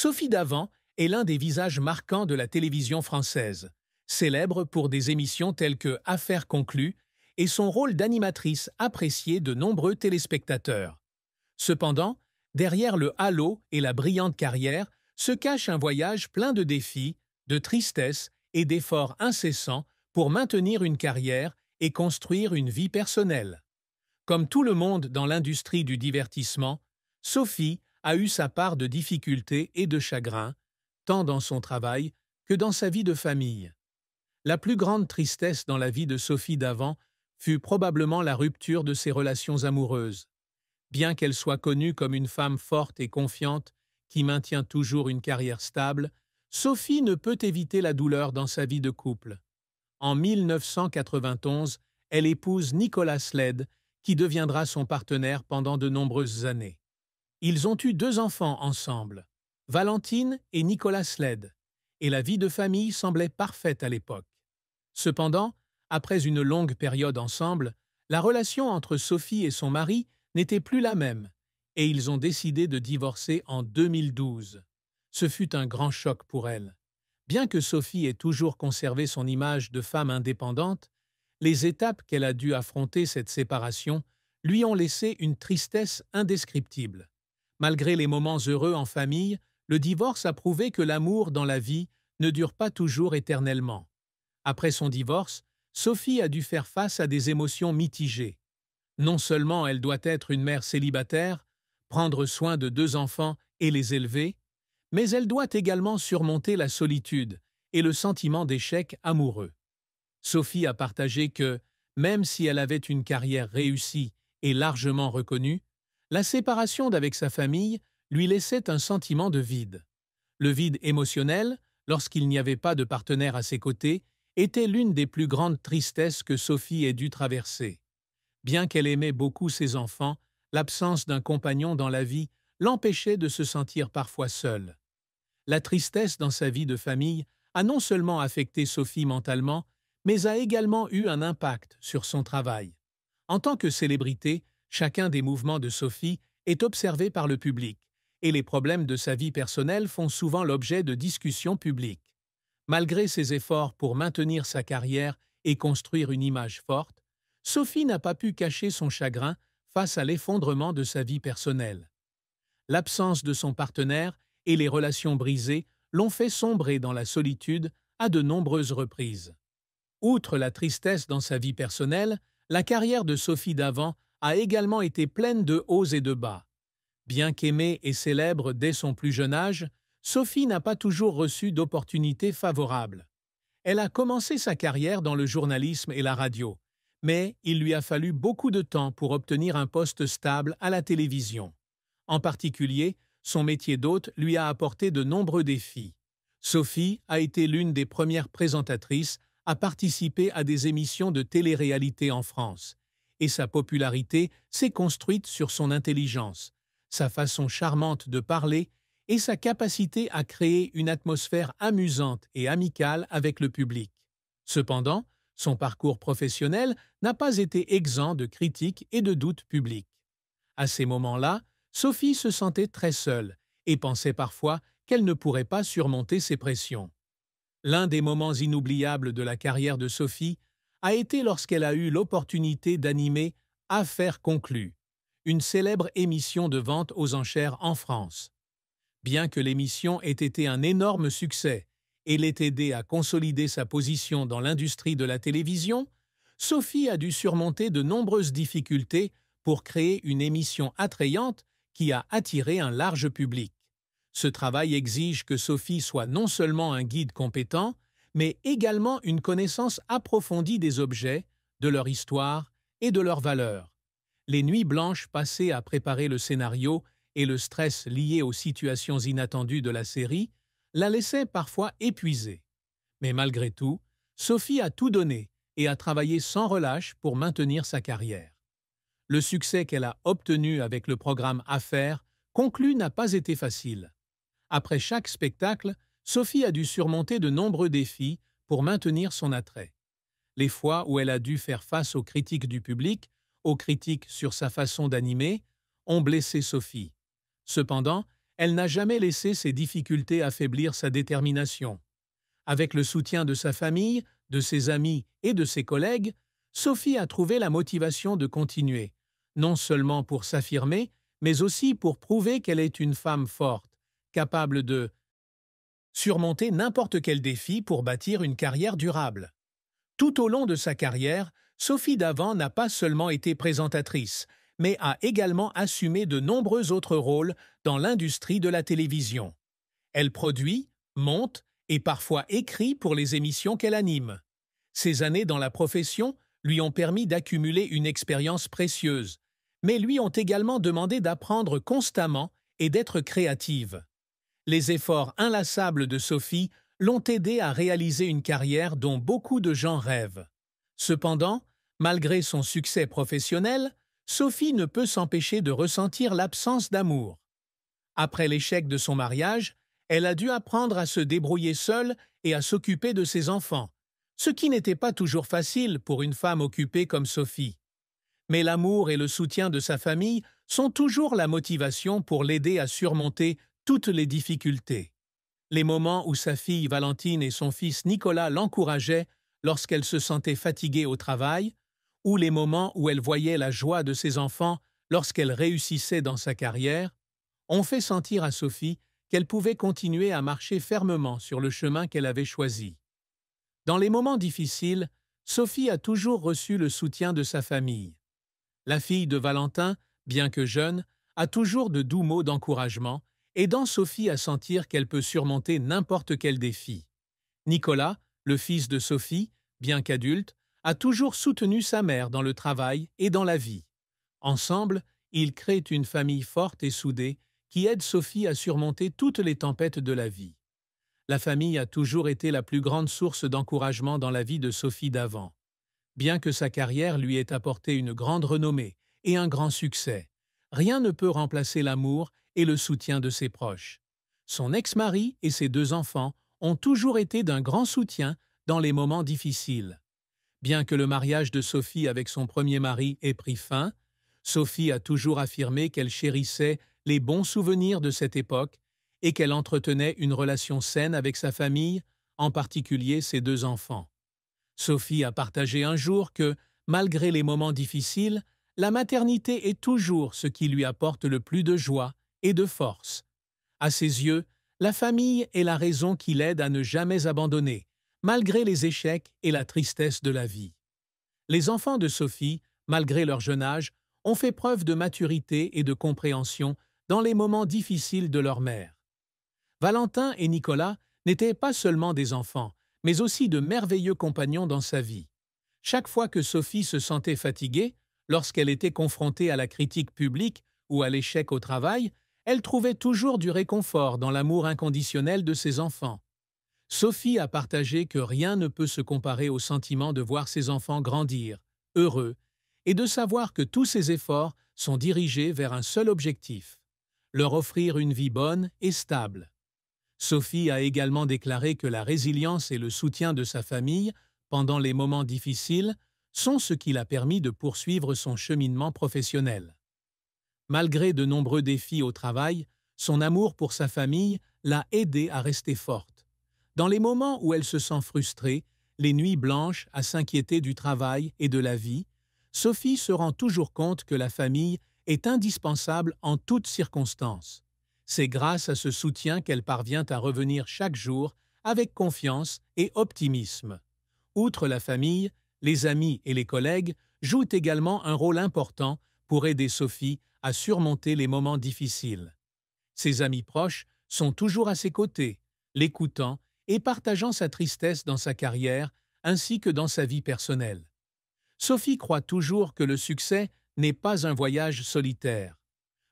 Sophie Davant est l'un des visages marquants de la télévision française, célèbre pour des émissions telles que Affaires conclues et son rôle d'animatrice apprécié de nombreux téléspectateurs. Cependant, derrière le halo et la brillante carrière se cache un voyage plein de défis, de tristesse et d'efforts incessants pour maintenir une carrière et construire une vie personnelle. Comme tout le monde dans l'industrie du divertissement, Sophie a eu sa part de difficultés et de chagrins, tant dans son travail que dans sa vie de famille. La plus grande tristesse dans la vie de Sophie Davant fut probablement la rupture de ses relations amoureuses. Bien qu'elle soit connue comme une femme forte et confiante qui maintient toujours une carrière stable, Sophie ne peut éviter la douleur dans sa vie de couple. En 1991, elle épouse Nicolas Sled, qui deviendra son partenaire pendant de nombreuses années. Ils ont eu 2 enfants ensemble, Valentine et Nicolas Sled, et la vie de famille semblait parfaite à l'époque. Cependant, après une longue période ensemble, la relation entre Sophie et son mari n'était plus la même, et ils ont décidé de divorcer en 2012. Ce fut un grand choc pour elle. Bien que Sophie ait toujours conservé son image de femme indépendante, les étapes qu'elle a dû affronter cette séparation lui ont laissé une tristesse indescriptible. Malgré les moments heureux en famille, le divorce a prouvé que l'amour dans la vie ne dure pas toujours éternellement. Après son divorce, Sophie a dû faire face à des émotions mitigées. Non seulement elle doit être une mère célibataire, prendre soin de 2 enfants et les élever, mais elle doit également surmonter la solitude et le sentiment d'échec amoureux. Sophie a partagé que, même si elle avait une carrière réussie et largement reconnue, la séparation d'avec sa famille lui laissait un sentiment de vide. Le vide émotionnel, lorsqu'il n'y avait pas de partenaire à ses côtés, était l'une des plus grandes tristesses que Sophie ait dû traverser. Bien qu'elle aimait beaucoup ses enfants, l'absence d'un compagnon dans la vie l'empêchait de se sentir parfois seule. La tristesse dans sa vie de famille a non seulement affecté Sophie mentalement, mais a également eu un impact sur son travail. En tant que célébrité, chacun des mouvements de Sophie est observé par le public, et les problèmes de sa vie personnelle font souvent l'objet de discussions publiques. Malgré ses efforts pour maintenir sa carrière et construire une image forte, Sophie n'a pas pu cacher son chagrin face à l'effondrement de sa vie personnelle. L'absence de son partenaire et les relations brisées l'ont fait sombrer dans la solitude à de nombreuses reprises. Outre la tristesse dans sa vie personnelle, la carrière de Sophie Davant a également été pleine de hauts et de bas. Bien qu'aimée et célèbre dès son plus jeune âge, Sophie n'a pas toujours reçu d'opportunités favorables. Elle a commencé sa carrière dans le journalisme et la radio, mais il lui a fallu beaucoup de temps pour obtenir un poste stable à la télévision. En particulier, son métier d'hôte lui a apporté de nombreux défis. Sophie a été l'une des premières présentatrices à participer à des émissions de télé-réalité en France, et sa popularité s'est construite sur son intelligence, sa façon charmante de parler et sa capacité à créer une atmosphère amusante et amicale avec le public. Cependant, son parcours professionnel n'a pas été exempt de critiques et de doutes publics. À ces moments-là, Sophie se sentait très seule et pensait parfois qu'elle ne pourrait pas surmonter ces pressions. L'un des moments inoubliables de la carrière de Sophie a été lorsqu'elle a eu l'opportunité d'animer Affaires conclues, une célèbre émission de vente aux enchères en France. Bien que l'émission ait été un énorme succès et l'ait aidée à consolider sa position dans l'industrie de la télévision, Sophie a dû surmonter de nombreuses difficultés pour créer une émission attrayante qui a attiré un large public. Ce travail exige que Sophie soit non seulement un guide compétent, mais également une connaissance approfondie des objets, de leur histoire et de leurs valeurs. Les nuits blanches passées à préparer le scénario et le stress lié aux situations inattendues de la série la laissaient parfois épuisée. Mais malgré tout, Sophie a tout donné et a travaillé sans relâche pour maintenir sa carrière. Le succès qu'elle a obtenu avec le programme Affaires conclu n'a pas été facile. Après chaque spectacle, Sophie a dû surmonter de nombreux défis pour maintenir son attrait. Les fois où elle a dû faire face aux critiques du public, aux critiques sur sa façon d'animer, ont blessé Sophie. Cependant, elle n'a jamais laissé ses difficultés affaiblir sa détermination. Avec le soutien de sa famille, de ses amis et de ses collègues, Sophie a trouvé la motivation de continuer, non seulement pour s'affirmer, mais aussi pour prouver qu'elle est une femme forte, capable de surmonter n'importe quel défi pour bâtir une carrière durable. Tout au long de sa carrière, Sophie Davant n'a pas seulement été présentatrice, mais a également assumé de nombreux autres rôles dans l'industrie de la télévision. Elle produit, monte et parfois écrit pour les émissions qu'elle anime. Ces années dans la profession lui ont permis d'accumuler une expérience précieuse, mais lui ont également demandé d'apprendre constamment et d'être créative. Les efforts inlassables de Sophie l'ont aidée à réaliser une carrière dont beaucoup de gens rêvent. Cependant, malgré son succès professionnel, Sophie ne peut s'empêcher de ressentir l'absence d'amour. Après l'échec de son mariage, elle a dû apprendre à se débrouiller seule et à s'occuper de ses enfants, ce qui n'était pas toujours facile pour une femme occupée comme Sophie. Mais l'amour et le soutien de sa famille sont toujours la motivation pour l'aider à surmonter toutes les difficultés. Les moments où sa fille Valentine et son fils Nicolas l'encourageaient lorsqu'elle se sentait fatiguée au travail, ou les moments où elle voyait la joie de ses enfants lorsqu'elle réussissait dans sa carrière, ont fait sentir à Sophie qu'elle pouvait continuer à marcher fermement sur le chemin qu'elle avait choisi. Dans les moments difficiles, Sophie a toujours reçu le soutien de sa famille. La fille de Valentin, bien que jeune, a toujours de doux mots d'encouragement, aidant Sophie à sentir qu'elle peut surmonter n'importe quel défi. Nicolas, le fils de Sophie, bien qu'adulte, a toujours soutenu sa mère dans le travail et dans la vie. Ensemble, ils créent une famille forte et soudée qui aide Sophie à surmonter toutes les tempêtes de la vie. La famille a toujours été la plus grande source d'encouragement dans la vie de Sophie Davant. Bien que sa carrière lui ait apporté une grande renommée et un grand succès, rien ne peut remplacer l'amour et le soutien de ses proches. Son ex-mari et ses 2 enfants ont toujours été d'un grand soutien dans les moments difficiles. Bien que le mariage de Sophie avec son premier mari ait pris fin, Sophie a toujours affirmé qu'elle chérissait les bons souvenirs de cette époque et qu'elle entretenait une relation saine avec sa famille, en particulier ses 2 enfants. Sophie a partagé un jour que, malgré les moments difficiles, la maternité est toujours ce qui lui apporte le plus de joie et de force. À ses yeux, la famille est la raison qui l'aide à ne jamais abandonner, malgré les échecs et la tristesse de la vie. Les enfants de Sophie, malgré leur jeune âge, ont fait preuve de maturité et de compréhension dans les moments difficiles de leur mère. Valentin et Nicolas n'étaient pas seulement des enfants, mais aussi de merveilleux compagnons dans sa vie. Chaque fois que Sophie se sentait fatiguée, lorsqu'elle était confrontée à la critique publique ou à l'échec au travail, elle trouvait toujours du réconfort dans l'amour inconditionnel de ses enfants. Sophie a partagé que rien ne peut se comparer au sentiment de voir ses enfants grandir, heureux, et de savoir que tous ses efforts sont dirigés vers un seul objectif, leur offrir une vie bonne et stable. Sophie a également déclaré que la résilience et le soutien de sa famille, pendant les moments difficiles, sont ce qui l'a permis de poursuivre son cheminement professionnel. Malgré de nombreux défis au travail, son amour pour sa famille l'a aidée à rester forte. Dans les moments où elle se sent frustrée, les nuits blanches à s'inquiéter du travail et de la vie, Sophie se rend toujours compte que la famille est indispensable en toutes circonstances. C'est grâce à ce soutien qu'elle parvient à revenir chaque jour avec confiance et optimisme. Outre la famille, les amis et les collègues jouent également un rôle important pour aider Sophie à surmonter les moments difficiles. Ses amis proches sont toujours à ses côtés, l'écoutant et partageant sa tristesse dans sa carrière ainsi que dans sa vie personnelle. Sophie croit toujours que le succès n'est pas un voyage solitaire.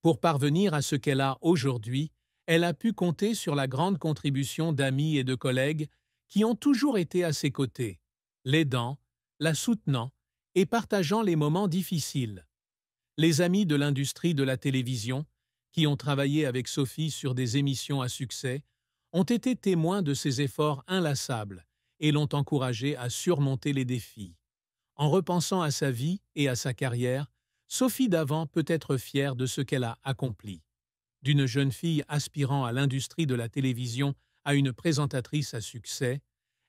Pour parvenir à ce qu'elle a aujourd'hui, elle a pu compter sur la grande contribution d'amis et de collègues qui ont toujours été à ses côtés, l'aidant, la soutenant et partageant les moments difficiles. Les amis de l'industrie de la télévision, qui ont travaillé avec Sophie sur des émissions à succès, ont été témoins de ses efforts inlassables et l'ont encouragée à surmonter les défis. En repensant à sa vie et à sa carrière, Sophie Davant peut être fière de ce qu'elle a accompli. D'une jeune fille aspirant à l'industrie de la télévision à une présentatrice à succès,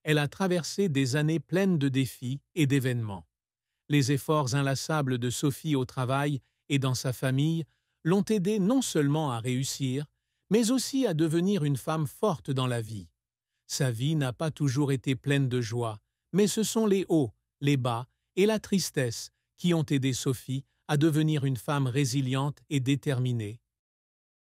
elle a traversé des années pleines de défis et d'événements. Les efforts inlassables de Sophie au travail et dans sa famille l'ont aidée non seulement à réussir, mais aussi à devenir une femme forte dans la vie. Sa vie n'a pas toujours été pleine de joie, mais ce sont les hauts, les bas et la tristesse qui ont aidé Sophie à devenir une femme résiliente et déterminée,